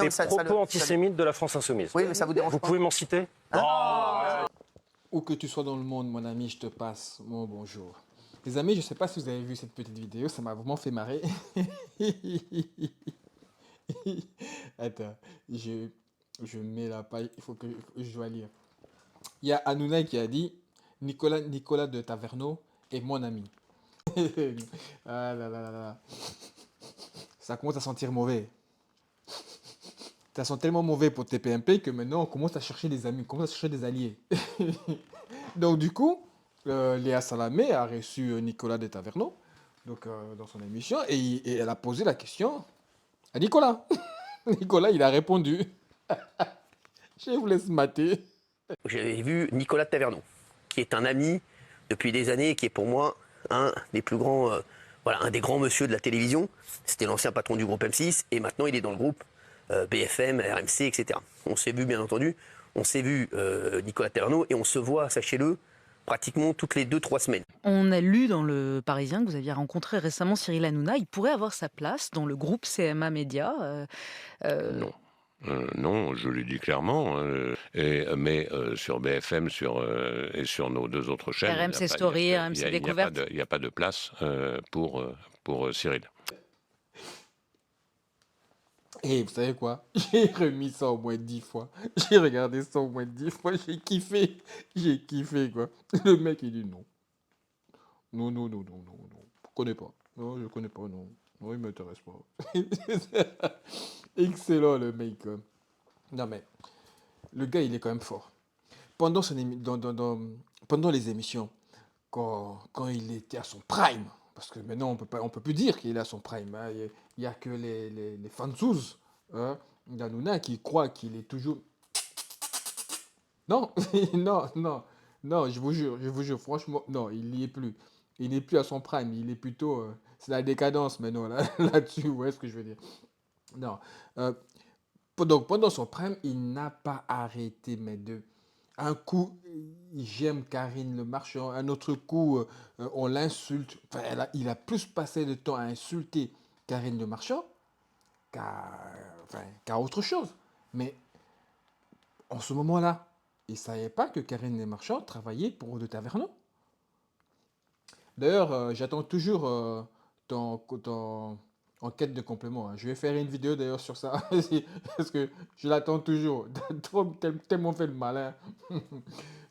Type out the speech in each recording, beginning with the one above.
Des ça propos antisémites de la France Insoumise. Oui, mais ça vous dérange Vous pas? pouvez m'en citer? Où que tu sois dans le monde, mon ami, je te passe mon bonjour. Les amis, je ne sais pas si vous avez vu cette petite vidéo, ça m'a vraiment fait marrer. Attends, je mets la paille, il faut que je dois lire. Il y a Hanouna qui a dit Nicolas de Taverneau est mon ami. Ah là là là là. Ça commence à sentir mauvais. Ça sent tellement mauvais pour TPMP que maintenant on commence à chercher des amis, on commence à chercher des alliés. Donc du coup, Léa Salamé a reçu Nicolas de Taverneau donc, dans son émission et elle a posé la question à Nicolas. Nicolas, il a répondu. Je vous laisse mater. J'avais vu Nicolas de Taverneau, qui est un ami depuis des années, qui est pour moi un des plus grands, un des grands monsieur de la télévision. C'était l'ancien patron du groupe M6 et maintenant il est dans le groupe BFM, RMC, etc. On s'est vu, bien entendu, Nicolas de Taverneau et on se voit, sachez-le, pratiquement toutes les 2-3 semaines. On a lu dans Le Parisien que vous aviez rencontré récemment Cyril Hanouna. Il pourrait avoir sa place dans le groupe CMA Média. Non. Non, je l'ai dit clairement, mais sur BFM et sur nos deux autres chaînes, RMC Story, RMC Découverte. Il n'y a pas de place pour Cyril. Et vous savez quoi? J'ai remis ça au moins 10 fois. J'ai regardé ça au moins 10 fois. J'ai kiffé. J'ai kiffé, quoi. Le mec, il dit non. Non, non, non, non, non, non. Je connais pas. Non, je connais pas, non. Non, il m'intéresse pas. Excellent, le mec. Non, mais le gars, il est quand même fort. Pendant, pendant les émissions, quand il était à son prime, parce que maintenant, on peut plus dire qu'il est à son prime. Hein. Il n'y a que les fansous d'Hanouna qui croient qu'il est toujours... Non, non, non, non, je vous jure, franchement, non, il n'y est plus. Il n'est plus à son prime, il est plutôt... c'est la décadence maintenant, là-dessus, vous voyez ce que je veux dire. Non. Donc, pendant son prime, il n'a pas arrêté, mais un coup, j'aime Karine Le Marchand, un autre coup, on l'insulte. Enfin, il a plus passé de temps à insulter Karine Le Marchand qu'à autre chose. Mais en ce moment-là, il ne savait pas que Karine Le Marchand travaillait pour De Taverneau. D'ailleurs, j'attends toujours en quête de complément. Hein. Je vais faire une vidéo d'ailleurs sur ça, parce que je l'attends toujours. Tellement fait le malin.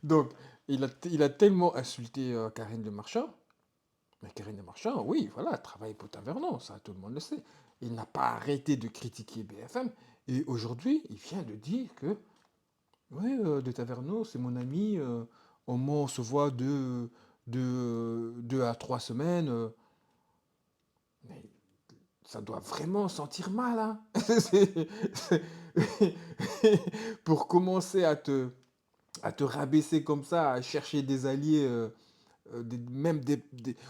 Donc, il a tellement insulté Karine Le Marchand. Mais Karine Le Marchand, oui, voilà, travaille pour Taverneau, ça tout le monde le sait. Il n'a pas arrêté de critiquer BFM. Et aujourd'hui, il vient de dire que, oui, De Taverneau, c'est mon ami, au moins on se voit deux à 3 semaines. Mais ça doit vraiment sentir mal, hein. Pour commencer à te rabaisser comme ça, à chercher des alliés,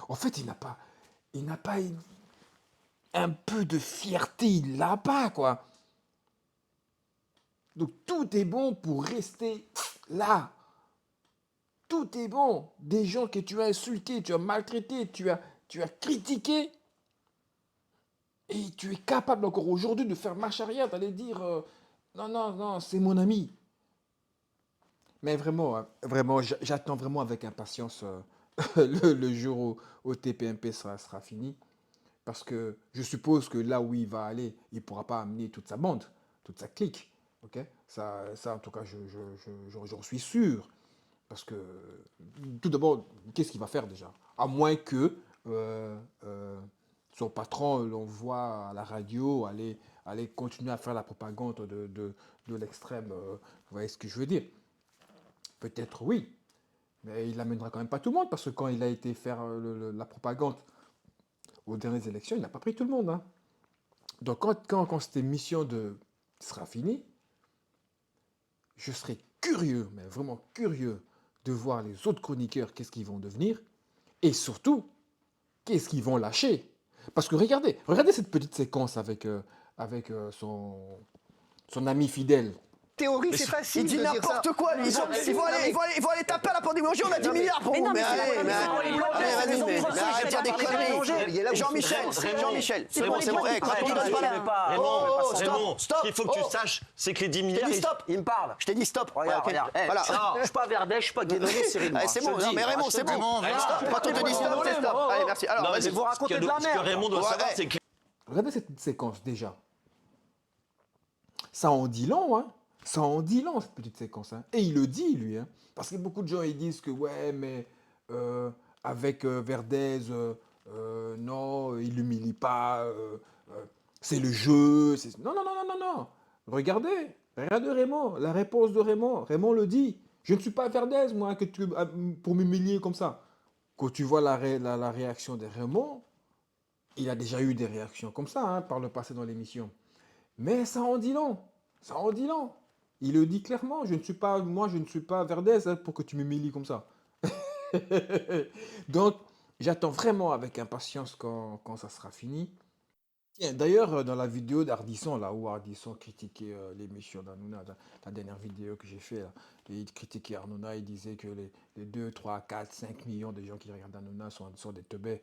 En fait, il n'a pas un peu de fierté, il l'a pas, quoi. Donc tout est bon pour rester là. Tout est bon. Des gens que tu as insultés, tu as maltraités, tu as critiqué. Et tu es capable encore aujourd'hui de faire marche arrière, d'aller dire non, non, non, c'est mon ami. Mais vraiment, hein, vraiment, j'attends vraiment avec impatience le jour où TPMP sera fini. Parce que je suppose que là où il va aller, il ne pourra pas amener toute sa bande, toute sa clique. Okay, ça, en tout cas, j'en suis sûr. Parce que, tout d'abord, qu'est-ce qu'il va faire déjà? À moins que son patron l'envoie à la radio, aller continuer à faire la propagande de l'extrême. Vous voyez ce que je veux dire? Peut-être oui, mais il n'amènera quand même pas tout le monde, parce que quand il a été faire la propagande aux dernières élections, il n'a pas pris tout le monde. Hein. Donc quand cette émission sera finie, je serai curieux, mais vraiment curieux, de voir les autres chroniqueurs, qu'est-ce qu'ils vont devenir, et surtout, qu'est-ce qu'ils vont lâcher. Parce que regardez cette petite séquence avec son ami fidèle, théorie, c'est facile. Il dit de dire ça. n'importe quoi, lui. Ils vont aller taper à la porte des boulangers, on a 10 milliards pour vous. Mais allez, vas-y, arrête de dire des conneries. Jean-Michel, c'est bon. Quand on donne pas la... Raymond, stop. ce qu'il faut que tu saches, c'est que les 10 milliards, stop. il me parle. Je t'ai dit stop. Regarde. Voilà. Non, je suis pas Verdet, je suis pas Guénolé, Cyril. C'est bon, non mais Raymond, c'est bon. Quand on te dit stop, c'est stop. Allez, merci. Alors, vas-y. Vous racontez de la merde. Ce que Raymond doit savoir, c'est que... Regardez cette séquence déjà. Ça en dit long, hein. Ça en dit long, cette petite séquence. Hein. Et il le dit, lui. Hein. Parce que beaucoup de gens, ils disent que, ouais, mais avec Verdez, non, il l'humilie pas. C'est le jeu. Non. Regardez Raymond. La réponse de Raymond. Raymond le dit. Je ne suis pas Verdez, moi, pour m'humilier comme ça. Quand tu vois la réaction de Raymond, il a déjà eu des réactions comme ça, hein, par le passé dans l'émission. Mais ça en dit long. Il le dit clairement. Je ne suis pas Verdez, hein, pour que tu m'humilies comme ça. Donc, j'attends vraiment avec impatience quand ça sera fini. Tiens, d'ailleurs, dans la vidéo d'Ardisson, là où Ardisson critiquait l'émission d'Hanouna, la dernière vidéo que j'ai faite, il critiquait Hanouna, il disait que les 2, 3, 4, 5 millions de gens qui regardent Hanouna sont des teubés.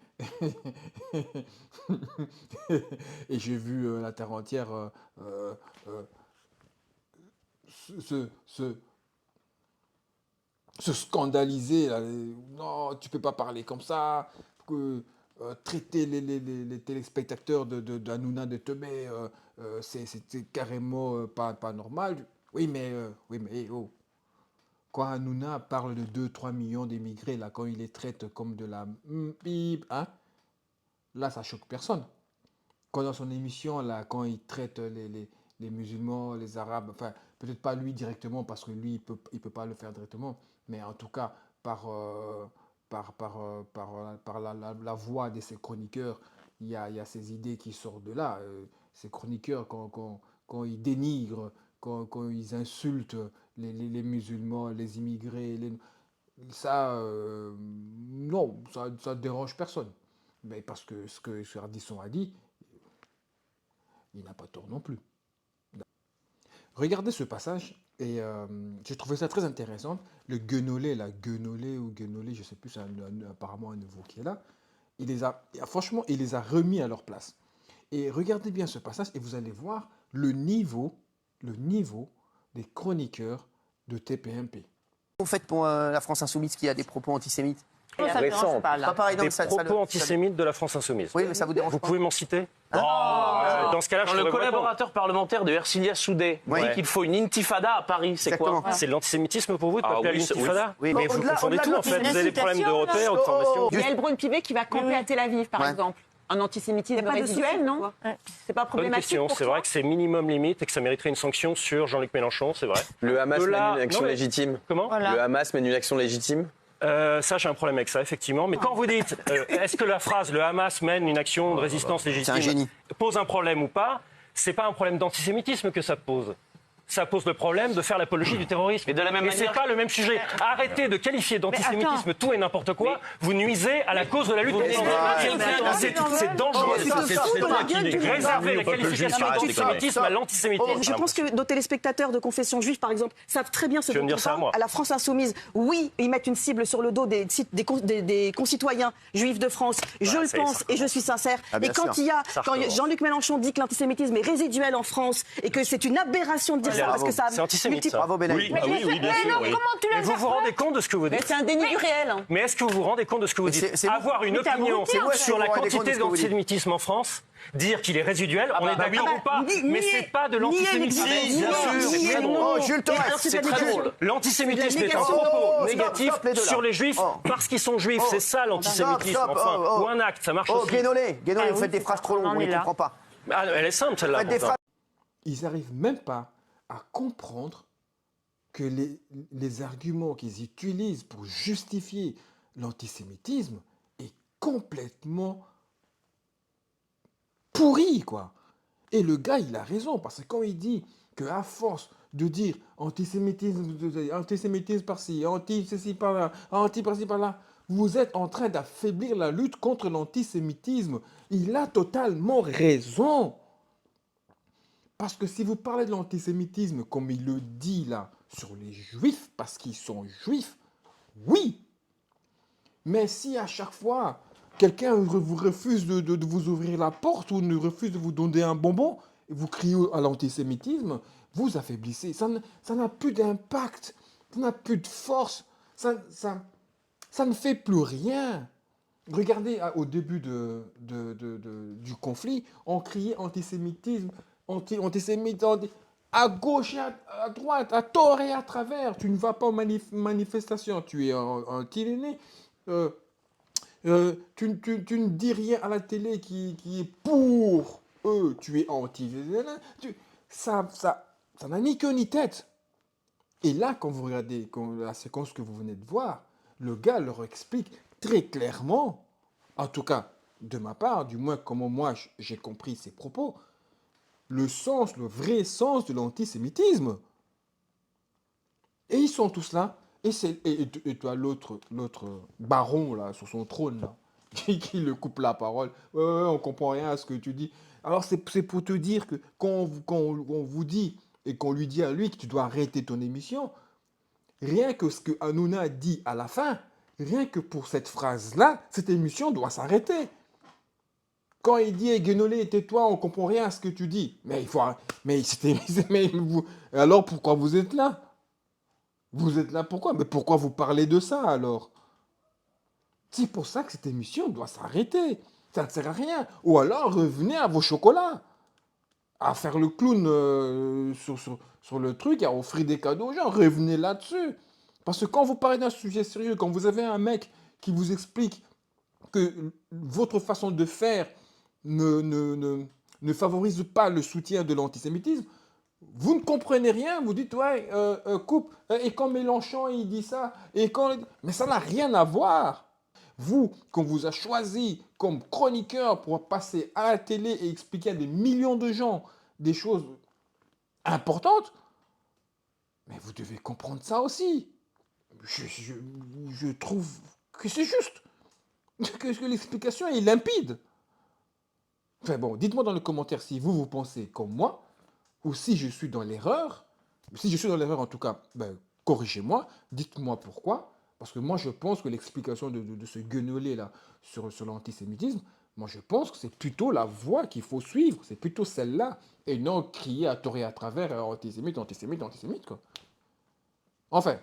Et j'ai vu la terre entière se scandaliser. Là. Non, tu peux pas parler comme ça. Traiter les téléspectateurs de Hanouna de teubés, c'est carrément pas normal. Oui, mais oh. Quand Hanouna parle de 2-3 millions d'immigrés, là, quand il les traite comme de la pipe, hein, là, ça choque personne. Quand dans son émission, là, quand il traite les musulmans, les arabes, enfin, peut-être pas lui directement, parce que lui, il peut pas le faire directement, mais en tout cas, par la voix de ces chroniqueurs, il y a ces idées qui sortent de là. Ces chroniqueurs, quand ils dénigrent, quand ils insultent les musulmans, les immigrés, non, ça ne dérange personne. Mais parce que ce que Ardisson a dit, il n'a pas tort non plus. Regardez ce passage, et j'ai trouvé ça très intéressant. Le Guénolé, je ne sais plus, c'est apparemment un nouveau qui est là. Franchement, il les a remis à leur place. Et regardez bien ce passage, et vous allez voir le niveau des chroniqueurs de TPMP. Vous faites pour la France Insoumise qui a des propos antisémites. Récent. Pas pareil, Des propos antisémites de la France Insoumise. Oui, mais ça vous dérange Vous pas. pouvez m'en citer? Dans ce cas-là, le collaborateur parlementaire de Ercilia Soudé dit qu'il faut une intifada à Paris. C'est quoi? C'est de l'antisémitisme pour vous de appeler à l'intifada? Oui, Mais vous confondez tout en fait. Vous avez des problèmes de repères ou de formation. Il y a El Brun-Pivet qui va camper à Tel Aviv, par exemple. Un antisémitisme résiduel, non? C'est pas Bonne problématique question. pour C'est toi vrai que c'est minimum limite et que ça mériterait une sanction sur Jean-Luc Mélenchon, c'est vrai. Le Hamas mène Là- une action non, mais- légitime. Comment? Le Hamas mène une action légitime. Ça, j'ai un problème avec ça, effectivement. Mais quand vous dites, est-ce que la phrase le Hamas mène une action de résistance légitime un génie. pose un problème ou pas, c'est pas un problème d'antisémitisme que ça pose. Ça pose le problème de faire l'apologie du terrorisme. Et de la même c'est manière- pas le même sujet. Arrêtez de qualifier d'antisémitisme tout et n'importe quoi. Vous nuisez à la cause de la lutte contre l'antisémitisme. C'est dangereux. Réservez la qualification d'antisémitisme à l'antisémitisme. Je pense que nos téléspectateurs de confession juive, par exemple, savent très bien ce Tu veux dont me dire on ça à parle. moi À la France Insoumise, oui, ils mettent une cible sur le dos des concitoyens juifs de France. Je le c'est pense ça. et je suis sincère. Ah, bien Et quand sûr. quand Jean-Luc Mélenchon dit que l'antisémitisme est résiduel en France et que c'est une aberration de dire ça parce que ça C'est antisémite, ça. Bravo, Benaï. Oui, bien sûr. Oui. Mais vous vous rendez compte de ce que vous dites? C'est un déni du réel. Mais est-ce que vous vous rendez compte de ce que vous dites? c'est vous. Avoir une t'as opinion menti, en fait. sur la Vous vous rendez compte de quantité ce que vous dites. d'antisémitisme en France, dire qu'il est résiduel, on est d'accord ou pas? Mais c'est pas de l'antisémitisme. Oh, Jules Torres. C'est très drôle. L'antisémitisme est un négation. propos Stop, négatif stop, les deux, là. sur les juifs parce qu'ils sont juifs. C'est ça l'antisémitisme, Stop, enfin. oh. Ou un acte, ça marche Oh, aussi. Guénolé, vous faites des phrases trop longues, on ne les comprend pas. Ah, elle est simple celle-là. Faites des pourtant. phrases. Ils n'arrivent même pas à comprendre que les arguments qu'ils utilisent pour justifier l'antisémitisme est complètement pourri, quoi. Et le gars, il a raison, parce que quand il dit qu'à force de dire antisémitisme par-ci, anti-ceci par-là, anti-par-ci par-là, vous êtes en train d'affaiblir la lutte contre l'antisémitisme. Il a totalement raison. Parce que si vous parlez de l'antisémitisme, comme il le dit là, sur les juifs, parce qu'ils sont juifs, oui. Mais si à chaque fois, quelqu'un vous refuse de vous ouvrir la porte ou ne refuse de vous donner un bonbon, et vous criez à l'antisémitisme, vous affaiblissez. Ça n'a plus d'impact, ça n'a plus de force, ça ne fait plus rien. Regardez, au début du conflit, on criait antisémitisme, antisémite, à gauche et à droite, à tort et à travers. Tu ne vas pas aux manifestations, tu es un Tyrénée. Tu ne dis rien à la télé qui est pour eux, tu es anti. Ça n'a ni queue ni tête. Et là, quand vous regardez la séquence que vous venez de voir, le gars leur explique très clairement, en tout cas de ma part, du moins comment moi j'ai compris ses propos, le vrai sens de l'antisémitisme. Et ils sont tous là. Et toi, l'autre baron, là, sur son trône, là, qui le coupe la parole. Ouais, on comprend rien à ce que tu dis. Alors, c'est pour te dire que quand on vous dit, et qu'on lui dit à lui que tu dois arrêter ton émission, rien que ce que Hanouna dit à la fin, rien que pour cette phrase-là, cette émission doit s'arrêter. Quand il dit Guénolé, tais-toi, on comprend rien à ce que tu dis. Alors pourquoi vous êtes là? Vous êtes là pourquoi? Mais pourquoi vous parlez de ça alors? C'est pour ça que cette émission doit s'arrêter. Ça ne sert à rien. Ou alors revenez à vos chocolats. À faire le clown sur le truc, à offrir des cadeaux aux gens. Revenez là-dessus. Parce que quand vous parlez d'un sujet sérieux, quand vous avez un mec qui vous explique que votre façon de faire ne favorise pas le soutien de l'antisémitisme, vous ne comprenez rien, vous dites, ouais, coupe, et quand Mélenchon il dit ça, mais ça n'a rien à voir. Vous, qu'on vous a choisi comme chroniqueur pour passer à la télé et expliquer à des millions de gens des choses importantes, mais vous devez comprendre ça aussi. Je trouve que c'est juste, que l'explication est limpide. Enfin bon, dites-moi dans les commentaires si vous pensez comme moi, ou si je suis dans l'erreur. Si je suis dans l'erreur, en tout cas, corrigez-moi, dites-moi pourquoi. Parce que moi, je pense que l'explication de ce guenolé-là sur l'antisémitisme, moi, je pense que c'est plutôt la voie qu'il faut suivre. C'est plutôt celle-là. Et non crier à tort et à travers antisémite, antisémite, antisémite, quoi. Enfin,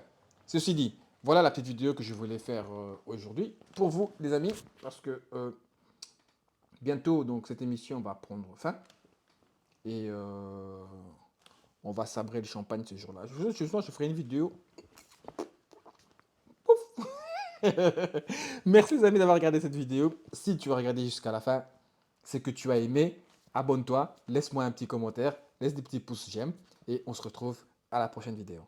ceci dit, voilà la petite vidéo que je voulais faire aujourd'hui pour vous, les amis, parce que bientôt, donc, cette émission va prendre fin. Et on va sabrer le champagne ce jour-là. Je ferai une vidéo. Pouf. Merci les amis d'avoir regardé cette vidéo. Si tu as regardé jusqu'à la fin, c'est que tu as aimé. Abonne-toi, laisse-moi un petit commentaire, laisse des petits pouces j'aime. Et on se retrouve à la prochaine vidéo.